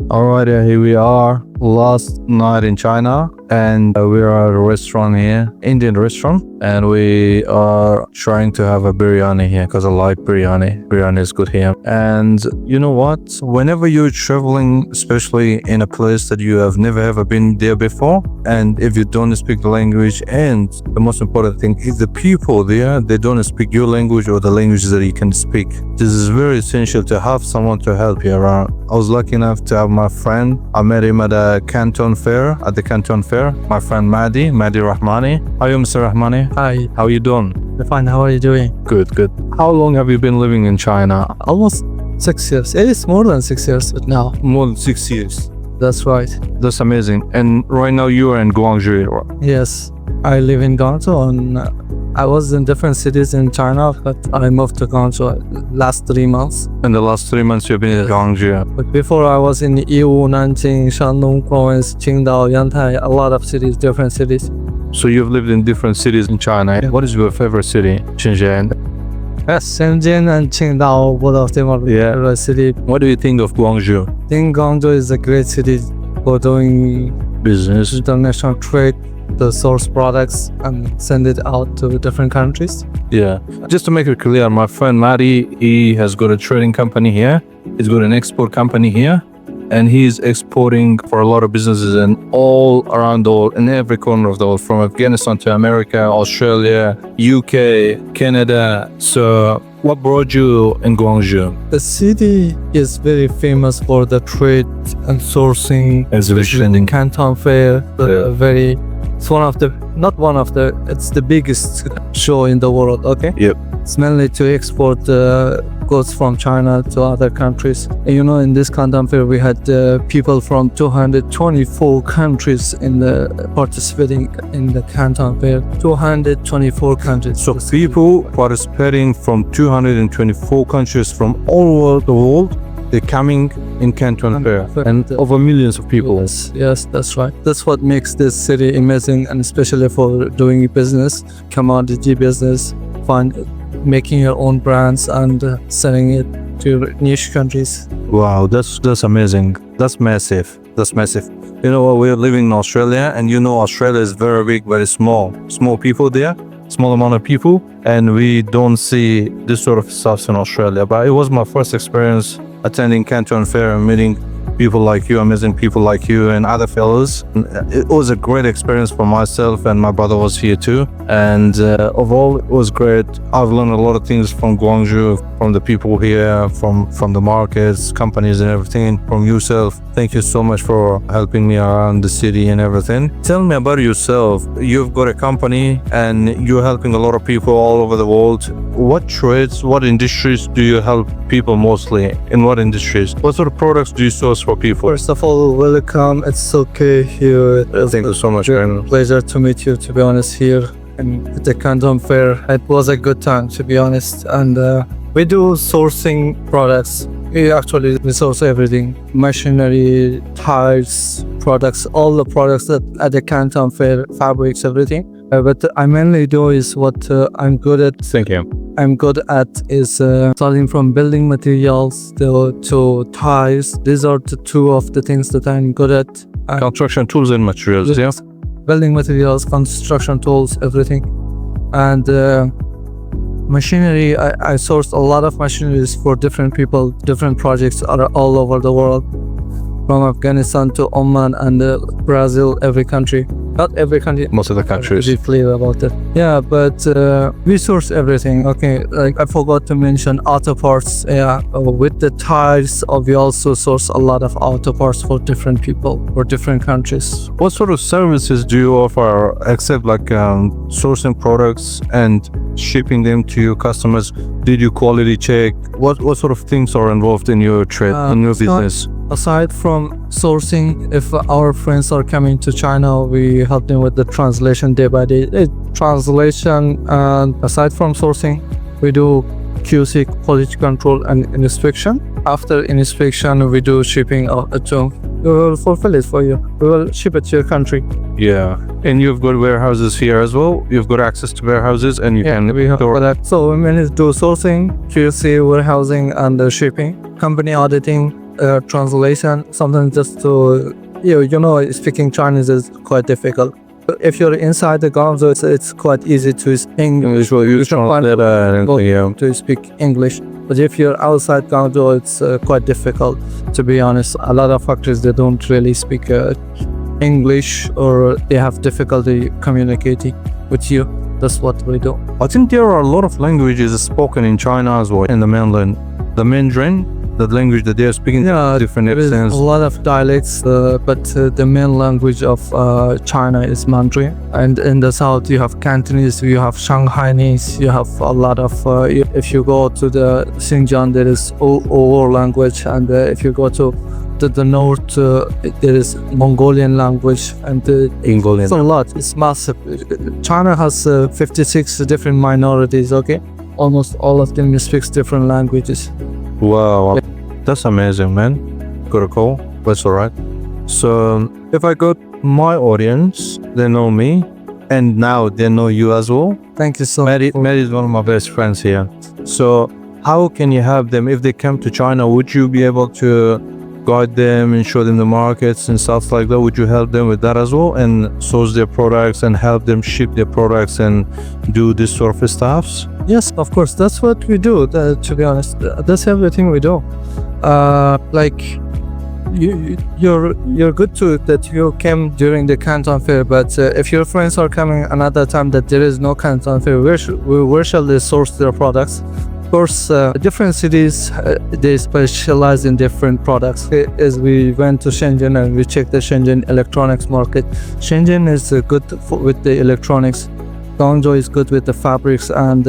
Alright, here we are. Last night in China, and we are at a restaurant here, Indian restaurant, and we are trying to have a biryani here because I like biryani. Biryani is good here. And you know what? Whenever you're traveling, especially in a place that you have never ever been there before, and if you don't speak the language, and the most important thing is the people there, they don't speak your language or the language that you can speak. This is very essential to have someone to help you around. I was lucky enough to have my friend. I met him at the Canton Fair. My friend Mehdi Rahmani. How are you, Mr. Rahmani? Hi, How are you doing? fine. How are you doing? Good. How long have you been living in China? Almost 6 years. It is more than 6 years, but now. More than 6 years. That's right. That's amazing. And right now you are in Guangzhou. Yes, I live in Guangzhou, and I was in different cities in China, but I moved to Guangzhou last 3 months. In the last 3 months you've been in Guangzhou. But before I was in Yiwu, Nanjing, Shandong province, Qingdao, Yantai, a lot of cities, different cities. So you've lived in different cities in China. Yeah. What is your favorite city? Shenzhen. Yes, Shenzhen and Qingdao, both of them are favorite city. What do you think of Guangzhou? I think Guangzhou is a great city for doing Business. international trade, to source products and send it out to different countries. Yeah. Just to make it clear, my friend Mehdi, he has got a trading company here. He's got an export company here. And he's exporting for a lot of businesses and all around the world, in every corner of the world, from Afghanistan to America, Australia, UK, Canada. So what brought you in Guangzhou? The city is very famous for the trade and sourcing, Exhibition. in Canton Fair. It's one of the, not one of the, it's the biggest show in the world, okay? Yep. It's mainly to export goods from China to other countries. And you know, in this Canton Fair, we had people from 224 countries participating in the Canton Fair. 224 countries. So people participating from 224 countries from all over the world, they're coming in Canton Fair, and over millions of people. Yes, that's right. That's what makes this city amazing, and especially for doing business, commodity business, making your own brands and selling it to niche countries. Wow, that's amazing. That's massive. You know what? We're living in Australia, and you know Australia is very big, very small. Small people there, small amount of people, and we don't see this sort of stuff in Australia. But it was my first experience attending Canton Fair and meeting people like you, amazing people like you and other fellows. It was a great experience for myself, and my brother was here too. And overall, it was great. I've learned a lot of things from Guangzhou, from the people here, from the markets, companies and everything, from yourself. Thank you so much for helping me around the city and everything. Tell me about yourself. You've got a company and you're helping a lot of people all over the world. What trades, what industries do you help people mostly? In what industries? What sort of products do you source for people? First of all, welcome. It's okay here. Thank you so much. Pleasure to meet you, to be honest, here at the Canton Fair. It was a good time, to be honest. And we do sourcing products. We source everything: machinery, tires, products, all the products that at the Canton Fair, fabrics, everything. But I mainly do is what I'm good at. Thank you. I'm good at is starting from building materials to tires. These are the two of the things that I'm good at. Construction tools and materials, yeah? Building materials, construction tools, everything. And machinery, I sourced a lot of machineries for different people, different projects are all over the world, from Afghanistan to Oman and Brazil, every country. Not every country. Most of the countries. Be clear about it. Yeah, but we source everything. Okay, like I forgot to mention auto parts. Yeah, with the tires, we also source a lot of auto parts for different people, for different countries. What sort of services do you offer, except like sourcing products and shipping them to your customers? Did you quality check? What sort of things are involved in your trade, in your business? Aside from sourcing, if our friends are coming to China, we help them with the translation day by day. Translation, and aside from sourcing, we do QC, quality control, and inspection. After inspection, we do shipping to. We will fulfill it for you. We will ship it to your country. Yeah, and you've got warehouses here as well. You've got access to warehouses, and you can. We have that. So we manage to do sourcing, QC, warehousing, and shipping, company auditing, translation. Sometimes just to speaking Chinese is quite difficult. But if you're inside the Guangzhou, it's quite easy to speak English. You translate To speak English. But if you're outside Guangzhou, it's quite difficult. To be honest, a lot of factories they don't really speak English, or they have difficulty communicating with you. That's what we do. I think there are a lot of languages spoken in China as well, in the mainland. The Mandarin, the language that they are speaking, different there is accents. a lot of dialects, but the main language of China is Mandarin. And in the south, you have Cantonese, you have Shanghainese, you have a lot of. If you go to the Xinjiang, there is Uyghur language, and if you go to the north, there is Mongolian language, and it's a lot. It's massive. China has 56 different minorities. Okay, almost all of them speaks different languages. Wow, that's amazing, man. Got a call. That's alright. So if I got my audience, they know me, and now they know you as well. Thank you so much. Mehdi is one of my best friends here. So how can you help them if they come to China? Would you be able to guide them and show them the markets and stuff like that? Would you help them with that as well, and source their products and help them ship their products and do this sort of stuffs? Yes, of course. That's what we do. To be honest, that's everything we do. Like you're good to it that you came during the Canton Fair, but if your friends are coming another time that there is no Canton Fair, where shall they source their products? Of course, different cities they specialize in different products. As we went to Shenzhen and we checked the Shenzhen electronics market, Shenzhen is good with the electronics. Guangzhou is good with the fabrics and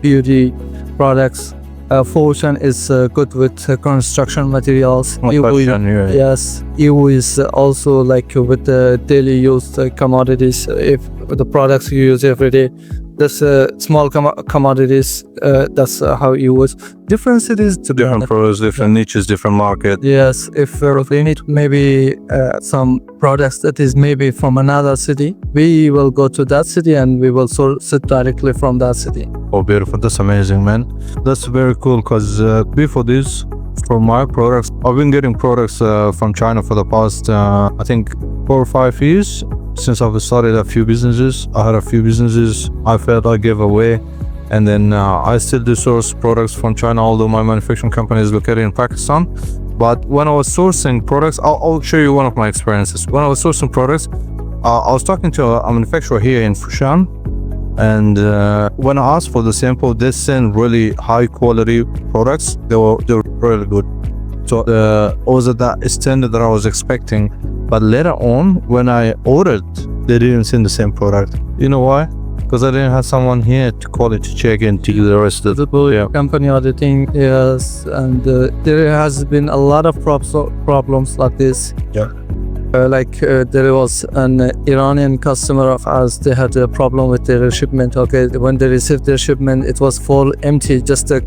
beauty products. Foshan is good with construction materials. Yes, Yiwu is also like with the daily use commodities. If the products you use every day, that's small commodities. That's how you use. Different cities, to different products, different niches, different market. Yes, if we need maybe some products that is maybe from another city, we will go to that city and we will source it directly from that city. Oh, beautiful. That's amazing, man. That's very cool, because before this, for my products, I've been getting products from China for the past, I think, 4 or 5 years. Since I've started a few businesses, I had a few businesses I felt I gave away. And then I still do source products from China, although my manufacturing company is located in Pakistan. But when I was sourcing products, I'll show you one of my experiences. When I was sourcing products, I was talking to a manufacturer here in Fushan. And when I asked for the sample, they sent really high quality products. They were really good. So it was at that standard that I was expecting. But later on, when I ordered, they didn't send the same product. You know why? Because I didn't have someone here to quality check and to do the rest of the company auditing. Yes, and there has been a lot of problems like this. Yeah. There was an Iranian customer of ours. They had a problem with their shipment. Okay, when they received their shipment, it was full empty, just a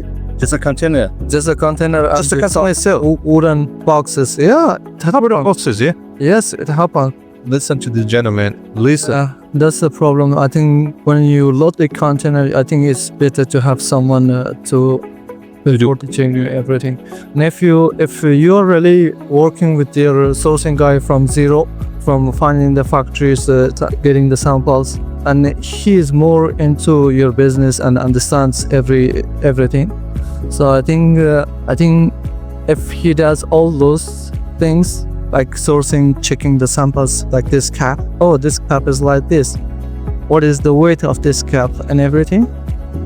container. Just a container itself. Wooden boxes. Yeah, boxes. Yeah. Yes, it happened. Listen to the gentleman. Listen. That's the problem. I think when you load the container, I think it's better to have someone to check everything. And if you're really working with your sourcing guy from zero, from finding the factories, getting the samples, and he is more into your business and understands everything. So I think if he does all those things, like sourcing, checking the samples, like this cap. Oh, this cap is like this. What is the weight of this cap and everything?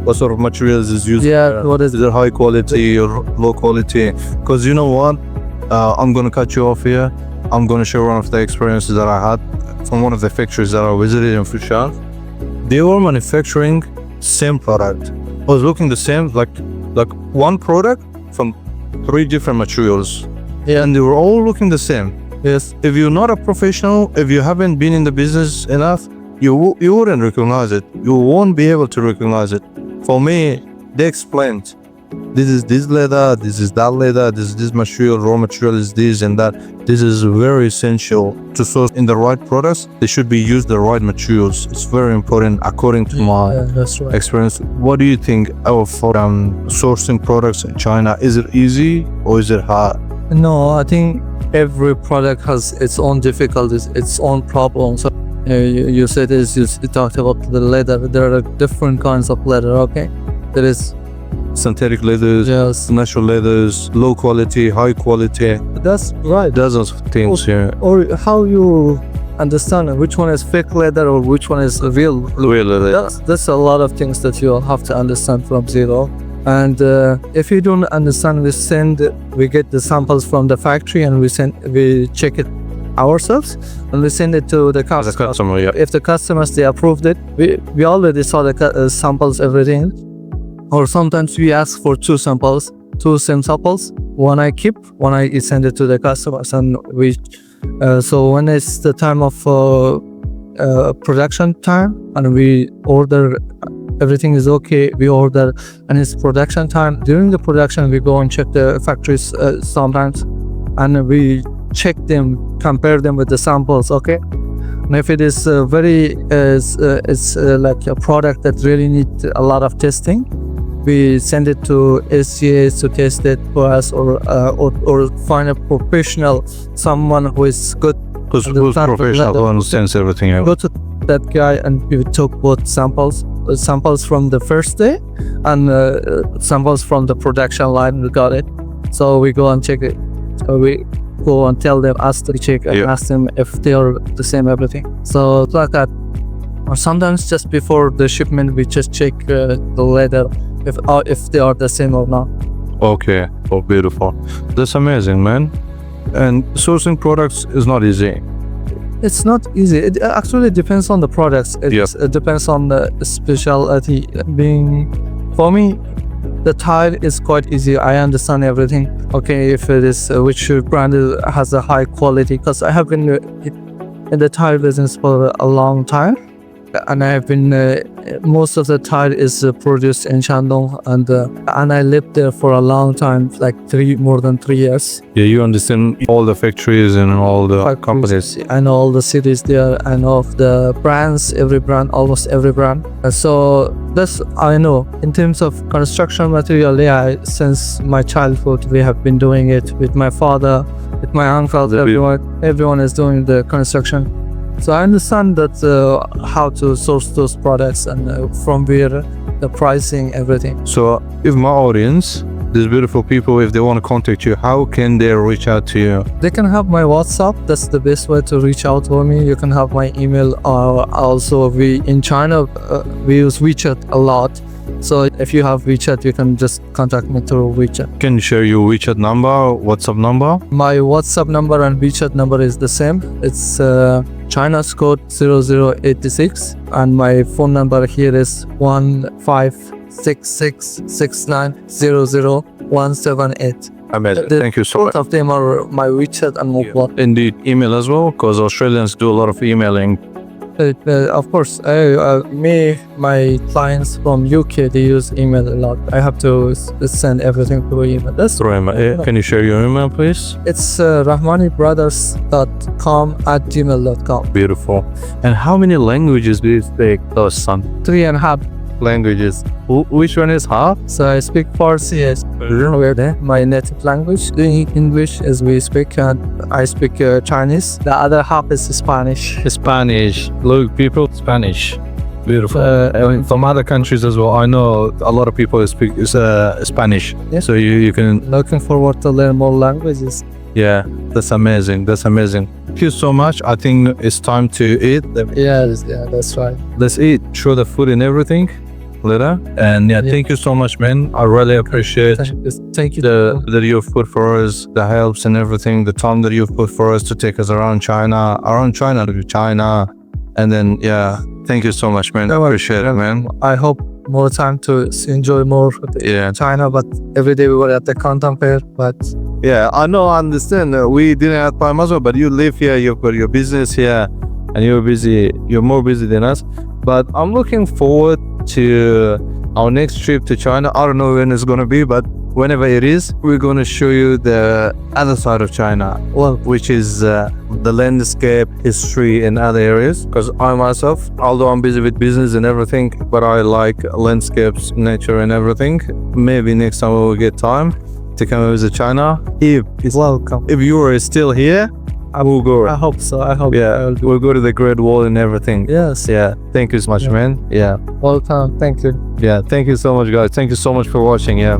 What sort of materials is used? Yeah, what is it high quality or low quality? Because you know what? I'm going to cut you off here. I'm going to share one of the experiences that I had from one of the factories that I visited in Fushan. They were manufacturing same product. I was looking the same, like one product from 3 different materials. Yeah. And they were all looking the same. Yes. If you're not a professional, if you haven't been in the business enough, you wouldn't recognize it. You won't be able to recognize it. For me, they explained, this is this leather, this is that leather, this is this material, raw material is this and that. This is very essential to source in the right products. They should be used the right materials. It's very important according to my experience. What do you think of sourcing products in China? Is it easy or is it hard? No, I think every product has its own difficulties, its own problems. So, you said this, you talked about the leather. There are different kinds of leather, okay? There is, Synthetic leathers, yes, natural leathers, low quality, high quality, that's right. dozens of things here. Or how you understand which one is fake leather or which one is real. Real leather. That's a lot of things that you'll have to understand from zero. And if you don't understand, we get the samples from the factory and we check it ourselves and we send it to the As a customer. customer, yeah. If the customers they approved it, we already saw the samples, everything. Or sometimes we ask for two same samples. One I keep, one I send it to the customers, and we. So when it's the time of production time, and we order, everything is okay. We order, and it's production time. During the production, we go and check the factories sometimes, and we check them, compare them with the samples. Okay. And if it is it's like a product that really needs a lot of testing, we send it to SGAs to test it for us, or find a professional, someone who is good. Who's professional, who understands everything. Go to that guy and we took both samples from the first day and samples from the production line. We got it, so we go and check it. So we go and tell them, ask to check and ask them if they are the same everything. So it's like that. Or sometimes just before the shipment, we just check the leather if they are the same or not. Okay, oh, beautiful. That's amazing, man. And sourcing products is not easy. It's not easy. It actually depends on the products. It depends on the specialty. For me, the tile is quite easy. I understand everything. Okay, if it is which brand has a high quality, because I have been in the tile business for a long time, and I have been most of the tile is produced in Shandong, and I lived there for a long time, like more than 3 years. Yeah, you understand all the factories and all the companies. I know all the cities there. I know of the brands, every brand, almost every brand. So that's I know. In terms of construction material, yeah, since my childhood, we have been doing it with my father, with my uncles. Everyone is doing the construction. So I understand that how to source those products and from where the pricing, everything. So if my audience, these beautiful people, if they want to contact you, how can they reach out to you? They can have my WhatsApp. That's the best way to reach out to me. You can have my email. Also, in China, we use WeChat a lot. So if you have WeChat, you can just contact me through WeChat. Can you share your WeChat number, WhatsApp number? My WhatsApp number and WeChat number is the same. It's China's code 0086, and my phone number here is 156669000178. Amazing. Thank you so much. Both of them are my WeChat and mobile. Indeed, email as well, because Australians do a lot of emailing. Of course, my clients from UK, they use email a lot. I have to send everything through email. That's Can you share your email, please? It's rahmanibrothers.com@gmail.com. Beautiful. And how many languages do you speak, son? 3.5 languages. Which one is half? So I speak Farsi, my native language. English as we speak, and I speak Chinese. The other half is Spanish. Spanish. Look, people, Spanish. Beautiful. From other countries as well. I know a lot of people speak Spanish. Yeah. So you can. Looking forward to learn more languages. Yeah, that's amazing. That's amazing. Thank you so much. I think it's time to eat. Yeah, that's right. Let's eat. Show the food and everything later. And thank you so much, man. I really appreciate Thank you. that you've put for us, the helps and everything, the time that you've put for us to take us around China to China. And then, thank you so much, man. I appreciate it, man. I hope more time to enjoy more China, but every day we were at the Canton Fair, but yeah, I know, I understand. We didn't have time as well, but you live here, you've got your business here, and you're more busy than us. But I'm looking forward to our next trip to China. I don't know when it's going to be, but whenever it is, we're going to show you the other side of China, which is the landscape, history, and other areas. Because I myself, although I'm busy with business and everything, but I like landscapes, nature, and everything. Maybe next time we will get time, to come visit China. If Welcome. you are still here, I will go. I hope so. I hope. Yeah, we'll go to the Great Wall and everything. Yes. Yeah, thank you so much, Yeah. man. Yeah, Welcome. Thank you. yeah, thank you so much, guys. Thank you so much for watching. Yeah.